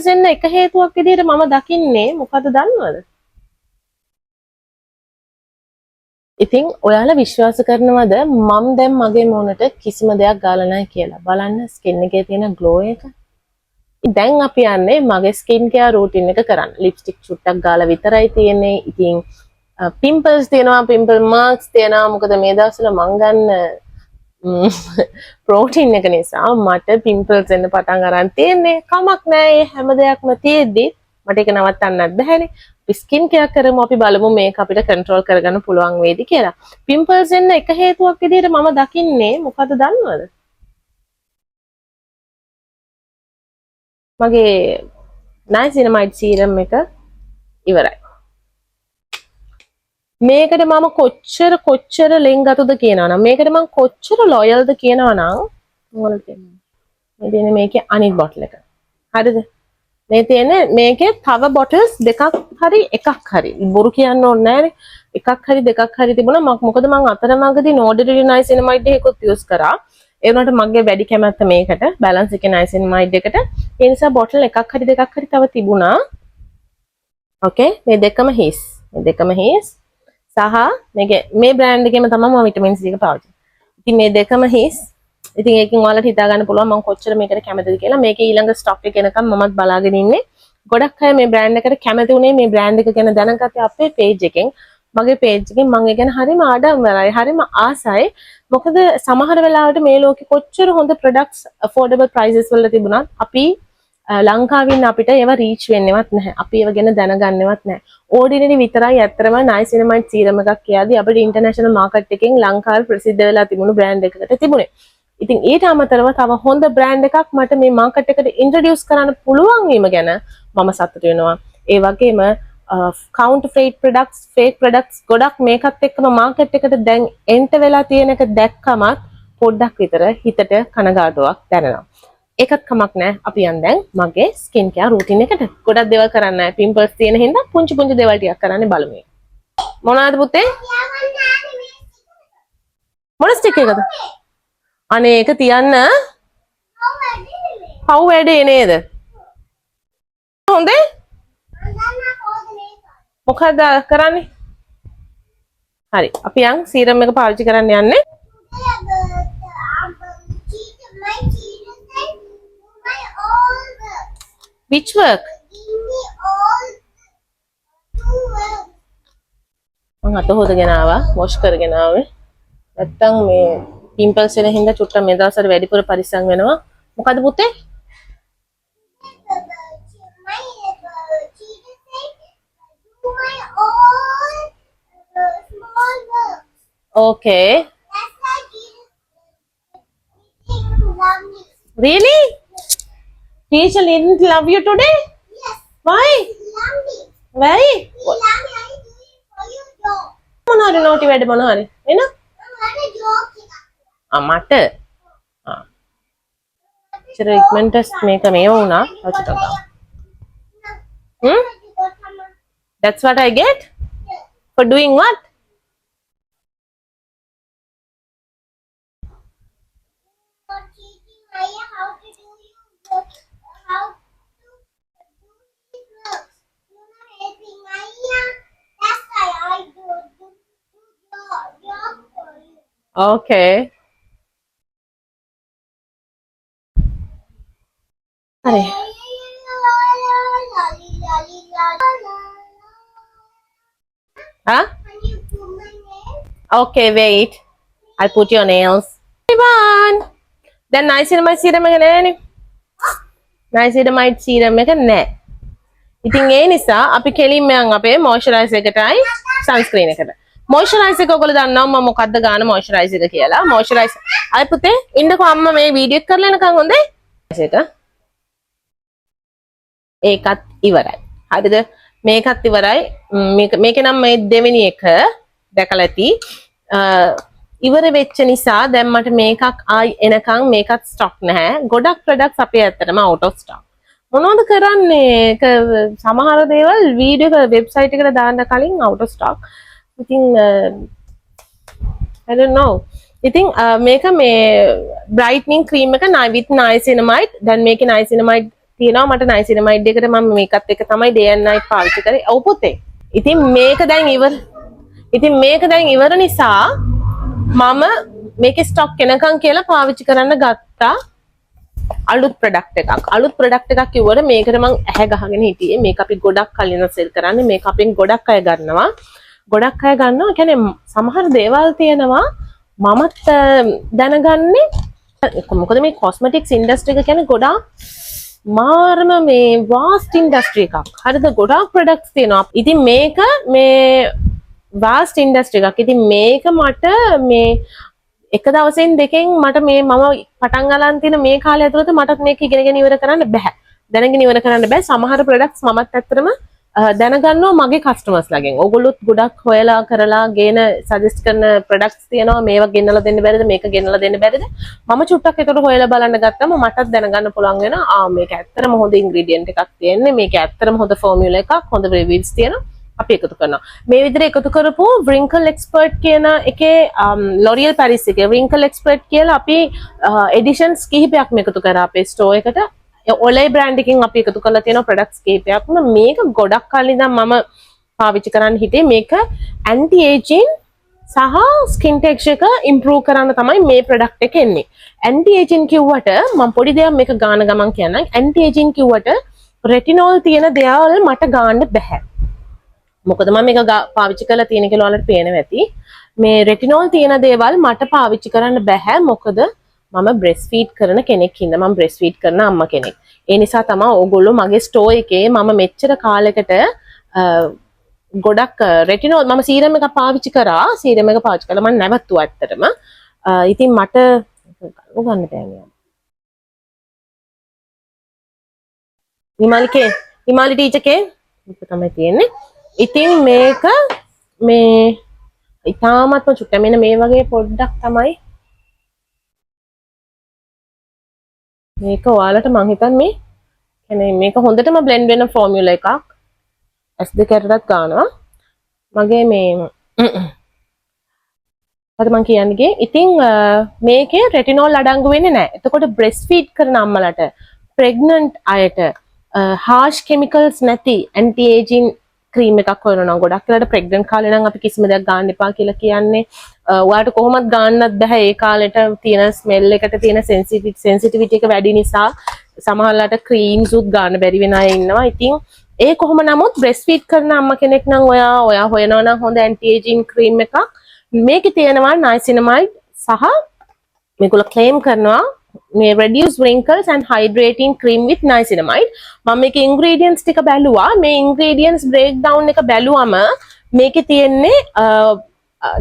Pimples එන්න එක හේතුවක් විදිහට මම දකින්නේ මොකද දන්නවද? ඉතින් ඔයාලා විශ්වාස කරනවද මම දැන් මගේ මොනට කිසිම දෙයක් ගාලා නැහැ කියලා? බලන්න ස්කින් එකේ තියෙන ග්ලෝ එක. දැන් අපි යන්නේ මගේ ස්කින් කෙයාර් රූටින් එක කරන්න. ලිප්ස්ටික් චුට්ටක් ගාලා විතරයි තියෙන්නේ. ඉතින් පිම්පල්ස් තියෙනවා, පිම්පල් මාර්ක්ස් තියෙනවා. මොකද මේ දවස්වල මං ගන්න ප්‍රෝටීන් එක නිසා මට පිම්පල්ස් එන්න පටන් අරන් තියෙන්නේ. කමක් නැහැ. මේ හැම දෙයක්ම තියෙද්දි මට ඒක නවත්තන්නත් බැහැනේ. ස්කින් කෙයාර් කරමු අපි බලමු මේක අපිට කන්ට්‍රෝල් කරගන්න පුළුවන් වේද කියලා. පිම්පල්ස් එන්න එක හේතුවක් විදිහට මම දකින්නේ මොකද දන්නවද? මගේ නයිසිනමයිඩ් සීරම් එක ඉවරයි. මේකට මම කොච්චර ලෙන්ගතුද කියනවනම් මේකට මම කොච්චර ලොයල්ද කියනවනම් මොකද කියන්නේ? මේ තියෙන මේකේ අනිත් බොටල් එක. හරිද? මේ තියෙන මේකේ තව බොටල්ස් දෙකක් හරි එකක් හරි බොරු කියන්න ඕනේ නැහැනේ. එකක් හරි දෙකක් හරි තිබුණා. මොකද මම අතරමඟදී නෝඩරි නයිසිනමයිඩ් එකකුත් යූස් කරා. ඒ වුණාට මගේ වැඩි කැමැත්ත මේකට බැලන්ස් එකේ නයිසිනමයිඩ් එකට. ඒ නිසා බොටල් එකක් හරි දෙකක් හරි තව තිබුණා. ඕකේ මේ දෙකම හිස්. සහ මේ බ්‍රෑන්ඩ් එකේම තමයි මම විටමින් C එක පාවිච්චි කරන්නේ. ඉතින් මේ දෙකම හිස්. ඉතින් ඒකෙන් ඔයාලට හිතා ගන්න පුළුවන් මම කොච්චර මේකට කැමතිද කියලා. මේකේ ඊළඟ ස්ටොක් එක එනකම් මමත් බලාගෙන ඉන්නේ. ගොඩක් අය මේ බ්‍රෑන්ඩ් එකට කැමති උනේ මේ බ්‍රෑන්ඩ් එක ගැන දැනගත්තේ අපේ පේජ් එකෙන්. මගේ පේජ් එකෙන් මම ඒ ගැන හරිම ආඩම්බරයි. හරිම ආසයි. මොකද සමහර වෙලාවට මේ ලෝකෙ කොච්චර හොඳ ප්‍රොඩක්ට්ස් affordable prices වල තිබුණත් අපි ලංකාවින් අපිට ඒවා රීච් වෙන්නේවත් නැහැ. අපි ඒව ගැන දැනගන්නේවත් නැහැ. ඕඩිනරි විතරයි ඇත්තරම නයිසිනමයිඩ් සීරම් එකක් කියලාදී අපිට ඉන්ටර්නැෂනල් මාකට් එකෙන් ලංකාවේ ප්‍රසිද්ධ වෙලා තිබුණු බ්‍රෑන්ඩ් එකකට තිබුණේ. ඉතින් ඊට අමතරව තව හොඳ බ්‍රෑන්ඩ් එකක් මට මේ මාකට් එකට ඉන්ට්‍රොඩියුස් කරන්න පුළුවන් වීම ගැන මම සතුටු වෙනවා. ඒ වගේම counterfeit products, fake products ගොඩක් මේකත් එක්කම මාකට් එකට දැන් එන්ටර් වෙලා තියෙන එක දැක්කමත් පොඩ්ඩක් විතර හිතට කනගාටුවක් දැනෙනවා. ඒකත් කමක් නැහැ. අපි යන් දැන් මගේ ස්කින් කෙයාර් රූටින් එකට. ගොඩක් දේවල් කරන්න නැහැ. පිම්පල්ස් තියෙන හින්දා පුංචි දේවල් ටිකක් කරන්න බලමු. මොනවද පුතේ? මොන ස්ටික් එකද? අනේ ඒක තියන්න. පව් වැඩේ නේද? හොඳේ? මොකද කරන්නේ? හරි. අපි යන් සීරම් එක පාවිච්චි කරන්න යන්නේ. Which work? මම අත හොදගෙන ආවා, වොෂ් කරගෙන ආවේ. නැත්තම් මේ පිම්පල්ස් එන හින්දා චුට්ටක් මේ දවස්වල වැඩිපුර පරිස්සම් වෙනවා. මොකද පුතේ? Okay. Really? Teacher didn't love you today? Yes. Why? Why? මොනවාරි නෝටි වැඩ මොනවාරි එන? මට ට්‍රීට්මන්ට්ස් මේක මේව වුණා ඔච්චර ගාව. That's what I get? For doing what? Okay. Hurry. Huh? Okay, wait. I'll put your nails. Ivan. Then niacinamide serum එක නෑනේ. niacinamide serum එක නෑ. ඉතින් ඒ නිසා අපි කෙලින්ම යන් අපේ මොයිස්චරයිසර් එකටයි සන්ස්ක්‍රීන් එකට. මොයිස්චරයිසර් එක ඔයගොල්ලෝ දන්නවා මම මොකද්ද ගන්න මොයිස්චරයිසර් එක කියලා. මොයිස්චරයිසර්. අය පුතේ ඉන්නකෝ අම්මා මේ වීඩියෝ එක කරලා එනකන් හොඳේ. ඒකත් ඉවරයි. හරිද? මේකත් ඉවරයි. මේකේ නම් මේ දෙවෙනි එක දැකලා ඇති. ඉවර වෙච්ච නිසා දැන් මට මේකක් ආයි එනකන් මේකත් ස්ටොක් නැහැ. ගොඩක් ප්‍රොඩක්ට්ස් අපේ ඇත්තටම out of stock. මොනවද කරන්නේ? සමහර දේවල් වීඩියෝ වෙබ්සයිට් එකට දාන්න කලින් out of stock. ඉතින් I don't know. ඉතින් මේක මේ brightening cream එක with niacinamide. දැන් මේකේ niacinamide තියෙනවා මට niacinamide එකට මම මේකත් එක තමයි day and night පාවිච්චි කරේ. ඔව් පුතේ. ඉතින් මේක දැන් ඉවර නිසා මම මේකේ ස්ටොක් එනකන් කියලා පාවිච්චි කරන්න ගත්තා අලුත් ප්‍රොඩක්ට් එකක්. අලුත් ප්‍රොඩක්ට් එකක් කිව්වොත් මේකට මම ඇහැ ගහගෙන හිටියේ. මේක අපි ගොඩක් කලින් සෙල් කරන්නේ. මේක අපෙන් ගොඩක් අය ගන්නවා. ගොඩක් අය ගන්නවා. කියන්නේ සමහර දේවල් තියෙනවා මමත් දැනගන්නේ මොකද මේ කොස්මෙටික්ස් ඉන්ඩස්ට්‍රි එක කියන්නේ ගොඩාක් මාරම මේ වාස්ට් ඉන්ඩස්ට්‍රි එකක්. හරිද? ගොඩාක් ප්‍රොඩක්ට්ස් තියෙනවා. ඉතින් මේක මේ වාස්ට් ඉන්ඩස්ට්‍රි එකක්. ඉතින් මේක මට මේ එක දවසෙන් දෙකෙන් මට මේ මම පටන් ගන්න තියෙන මේ කාලය ඇතුළත මටත් මේක ඉගෙනගෙන ඉවර කරන්න බෑ. දැනගෙන ඉවර කරන්න බෑ. සමහර ප්‍රොඩක්ට්ස් මමත් ඇත්තටම දැනගන්නවා මගේ කස්ටමර්ස් ලාගෙන්. ඕගොල්ලොත් ගොඩක් හොයලා කරලා ගේන සජෙස්ට් කරන ප්‍රොඩක්ට්ස් තියෙනවා. මේවා ගෙන්නලා දෙන්න බැරිද? මේක ගෙන්නලා දෙන්න බැරිද? මම චුට්ටක් ඒකට හොයලා බලන්න ගත්තම මටත් දැනගන්න පුළුවන් වෙනවා. මේක ඇත්තටම හොඳ ඉන්ග්‍රීඩියන්ට් එකක් තියෙන්නේ. මේක ඇත්තටම හොඳ ෆෝමියුලා එකක්. හොඳ රිවිව්ස් තියෙනවා. අපි එකතු කරනවා. මේ විදිහට එකතු කරපු wrinkle expert කියන එකේ L'Oreal Paris එකේ wrinkle expert කියලා අපි editions කිහිපයක්ම එකතු කරා අපේ store එකට. Olay brand එකකින් අපි එකතු කරලා තියෙන products කිහිපයක්ම මේක ගොඩක් කලින් ඉඳන් මම පාවිච්චි කරන්න හිටියේ. මේක anti aging සහ skin texture එක improve කරන්න තමයි මේ product එක එන්නේ. anti aging කිව්වට මම පොඩි දෙයක් මේක ගාන ගමන් කියන්නම්. anti aging කිව්වට retinol තියෙන දේවල් මට ගන්න බෑ. මොකද මම මේක පාවිච්චි කරලා තියෙන කියලා ඔයාලට පේනවා ඇති. මේ retinol තියෙන දේවල් මට පාවිච්චි කරන්න බෑ. මොකද මම breastfeed කරන කෙනෙක් ඉන්න. මම breastfeed කරන අම්මා කෙනෙක්. ඒ නිසා තමයි ඕගොල්ලෝ මගේ store එකේ මම මෙච්චර කාලයකට ගොඩක් retinol මම serum එක පාවිච්චි කරා. serum එක පාවිච්චි කළා මම නැවතුවා ඇත්තටම. ඉතින් මට ගන්න බෑ නෑ. හිමාලි ටීචර් කේ තමයි තියෙන්නේ. ඉතින් මේක මේ ඉතාමත්ම චුට්ට මෙන්න මේ වගේ පොඩ්ඩක් තමයි මේක ඔයාලට මං හිතන්නේ මේ කියන්නේ මේක හොඳටම බ්ලෙන්ඩ් වෙන ෆෝමියුලා එකක් S2 කැටටත් ගන්නවා මගේ මේ අද මං කියන්නේ ඉතින් මේකේ රෙටිනෝල් අඩංගු වෙන්නේ නැහැ. එතකොට බ්‍රෙස්ට් ෆීඩ් කරන අම්මලට ප්‍රෙග්නන්ට් අයට harsh chemicals නැති anti aging ක්‍රීම් එකක් හොයනවා. ගොඩක් වෙලාවට ප්‍රෙග්නන්ට් කාලේ නම් අපි කිසිම දෙයක් ගන්න එපා කියලා කියන්නේ. ඔයාලට කොහොමත් ගන්නත් බෑ. ඒ කාලෙට තියෙන ස්මෙල් එකට තියෙන සෙන්සිටිවිටි එක වැඩි නිසා සමහරලාට ක්‍රීම්ස් උත් ගන්න බැරි වෙන අය ඉන්නවා. ඉතින් ඒ කොහොම නමුත් බ්‍රෙස්ට් ෆීඩ් කරන අම්මා කෙනෙක් නම් ඔයා හොයනවා නම් හොඳ ඇන්ටි ඒජින් ක්‍රීම් එකක්. මේකේ තියෙනවා niacinamide සහ මේගොල්ලෝ ක්ලේම් කරනවා මේ reduce wrinkles and hydrating cream with niacinamide. මම මේකේ ingredients ටික බැලුවා. මේ ingredients breakdown එක බැලුවම මේකේ තියෙන්නේ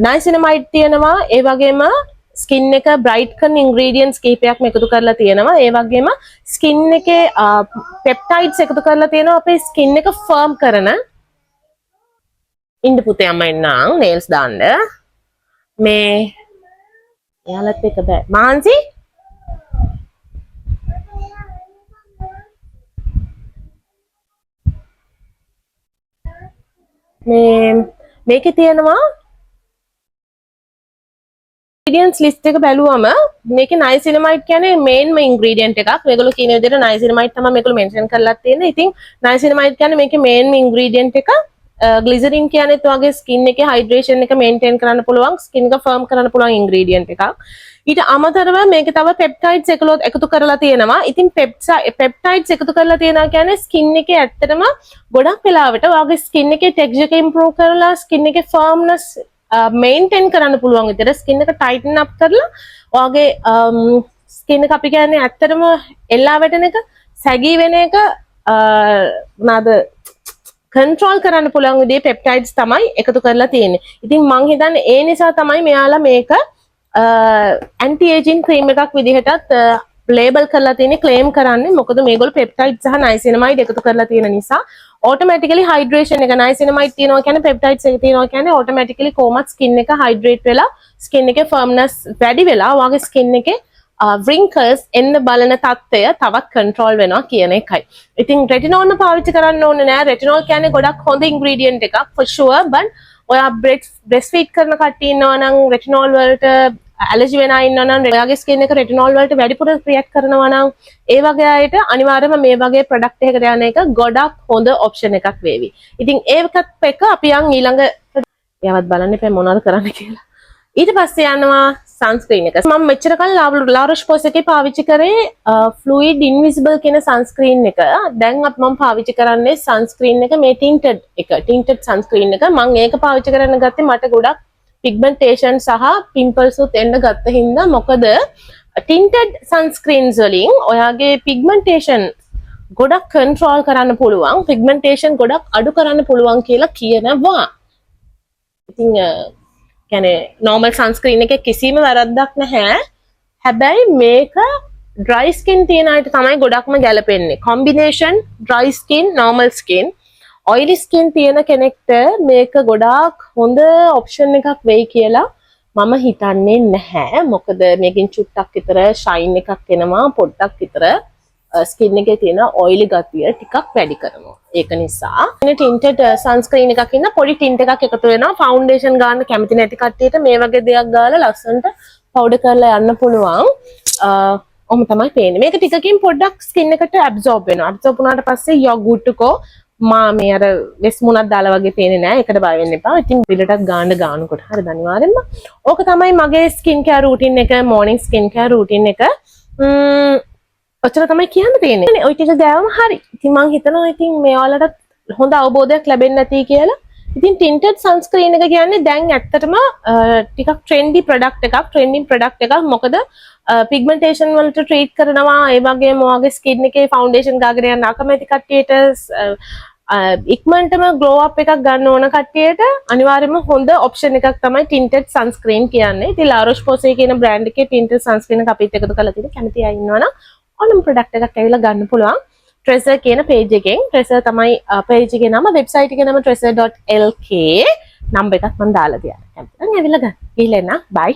niacinamide තියෙනවා. ඒ වගේම skin එක bright කරන ingredients කීපයක්ම එකතු කරලා තියෙනවා. ඒ වගේම skin එකේ peptides එකතු කරලා තියෙනවා. අපේ skin එක firm කරන ඉන්න පුතේ අම්මා එන්නම් nails දාන්න. මේ එයාලත් එක බෑ. මාන්සි මේකේ තියෙනවා ingredients list එක බැලුවම මේකේ niacinamide කියන්නේ main ingredient එකක්. මේගොල්ලෝ කියන විදිහට niacinamide තමයි මේගොල්ලෝ mention කරලා තියෙන්නේ. ඉතින් niacinamide කියන්නේ මේකේ main ingredient එක. glycerin කියන්නේත් වගේ skin එකේ hydration එක maintain කරන්න පුළුවන්, skin එක firm කරන්න පුළුවන් ingredient එකක්. ඊට අමතරව මේකේ තව peptides එකතු කරලා තියෙනවා. ඉතින් peptides එකතු කරලා තියෙනවා කියන්නේ skin එකේ ඇත්තටම ගොඩක් වෙලාවට ඔයාගේ skin එකේ texture එක improve කරලා skin එකේ firmness maintain කරන්න පුළුවන් විදිහට skin එක tighten up කරලා ඔයාගේ skin එක අපි කියන්නේ ඇත්තටම එල්ලා වැටෙන එක, සැගී වෙන එක control කරන්න පුළුවන් විදිහේ peptides තමයි එකතු කරලා තියෙන්නේ. ඉතින් මං හිතන්නේ ඒ නිසා තමයි මෙයාලා මේක anti aging cream එකක් විදිහටත් label කරලා තියෙන්නේ, claim කරන්නේ. මොකද මේගොල්ලෝ peptides සහ niacinamide එකතු කරලා තියෙන නිසා automatically hydration එක niacinamide තියෙනවා කියන්නේ peptides එක තියෙනවා කියන්නේ automatically කොහොමත් skin එක hydrate වෙලා skin එකේ firmness වැඩි වෙලා ඔයාගේ skin එකේ wrinkles එන්න බලන තත්ත්වය තවත් control වෙනවා කියන එකයි. ඉතින් retinol පාවිච්චි කරන්න ඕනේ නෑ. retinol කියන්නේ ගොඩක් හොඳ ingredient එකක් for sure, but ඔයා breastfeed කරන කට්ටිය ඉන්නවා නම් retinol වලට ඇලර්ජි වෙන අය ඉන්නවා නම් ඔයාගේ ස්කින් එක රෙටිනෝල් වලට වැඩිපුර රියැක්ට් කරනවා නම් ඒ වගේ අයට අනිවාර්යයෙන්ම මේ වගේ ප්‍රොඩක්ට් එකකට යන එක ගොඩක් හොඳ ඔප්ෂන් එකක් වේවි. ඉතින් ඒකත් එක්ක අපි යන් ඊළඟ යවත් බලන්න එපා මොනවද කරන්න කියලා. ඊට පස්සේ යනවා සන්ස්ක්‍රීන් එක. මම මෙච්චර කල් La Roche-Posay එකේ පාවිච්චි කරේ Fluid Invisible කියන සන්ස්ක්‍රීන් එක. දැන් මම පාවිච්චි කරන්නේ සන්ස්ක්‍රීන් එක මේ tinted සන්ස්ක්‍රීන් එක. මම ඒක පාවිච්චි කරන්න ගත්තේ මට ගොඩක් pigmentation සහ pimples උත් එන්න ගත්ත හින්දා. මොකද tinted sunscreens වලින් ඔයාගේ pigmentation ගොඩක් control කරන්න පුළුවන්, pigmentation ගොඩක් අඩු කරන්න පුළුවන් කියලා කියනවා. ඉතින් කියන්නේ normal sunscreen එකේ කිසිම වැරද්දක් නැහැ. හැබැයි මේක dry skin තියෙන අයට තමයි ගොඩක්ම ගැලපෙන්නේ. combination dry skin normal skin oily skin තියෙන කෙනෙක්ට මේක ගොඩාක් හොඳ option එකක් වෙයි කියලා මම හිතන්නේ නැහැ. මොකද මේකෙන් චුට්ටක් විතර shine එකක් එනවා, පොඩ්ඩක් විතර skin එකේ තියෙන oily ගතිය ටිකක් වැඩි කරනවා. ඒක නිසා මේ tinted sunscreen එකක් ඉන්න පොඩි tint එකක් එකතු වෙනවා. foundation ගන්න කැමති නැති කට්ටියට මේ වගේ දෙයක් ගාලා ලස්සනට powder කරලා යන්න පුළුවන්. ඔහොම තමයි පේන්නේ. මේක ටිකකින් පොඩ්ඩක් skin එකට absorb වෙනවා. absorb වුණාට පස්සේ you're good to go. මේ අර වෙස් මුණක් දාලා වගේ පේන්නේ නැහැ. ඒකට බය වෙන්න එපා. ඉතින් පිළටත් ගානකොට හරිද අනිවාර්යෙන්ම. ඕක තමයි මගේ skin care routine එක, morning skin care routine එක. ඔච්චර තමයි කියන්න තියෙන්නේ. ඔය ටික ගෑවම හරි. ඉතින් මං හිතනවා ඉතින් මේවලට හොඳ අවබෝධයක් ලැබෙන්නේ නැති කියලා. ඉතින් tinted sunscreen එක කියන්නේ දැන් ඇත්තටම ටිකක් trendy product එකක්, trending product එකක්. මොකද pigmentation වලට treat කරනවා. ඒ වගේම ඔයාගේ skin එකේ foundation ගාගෙන යන අකමැති කට්ටියට ඉක්මනටම glow up එකක් ගන්න ඕන කට්ටියට අනිවාර්යයෙන්ම හොඳ option එකක් තමයි tinted sunscreen කියන්නේ. ඉතින් La Roche-Posay කියන brand එකේ tinted sunscreen එක අපිත් එකතු කරලා තියෙන කැමති අය ඉන්නවනම් ඕනම product එකක් ඇවිල්ලා ගන්න පුළුවන්. Treasure කියන page එකෙන්. Treasure තමයි page එකේ නම, website එකේ නම treasure.lk. නම්බර් එකක් මම දාලා තියන්න. කැමති නම් ඇවිල්ලා ගන්න. ගිහලා එන්න. bye.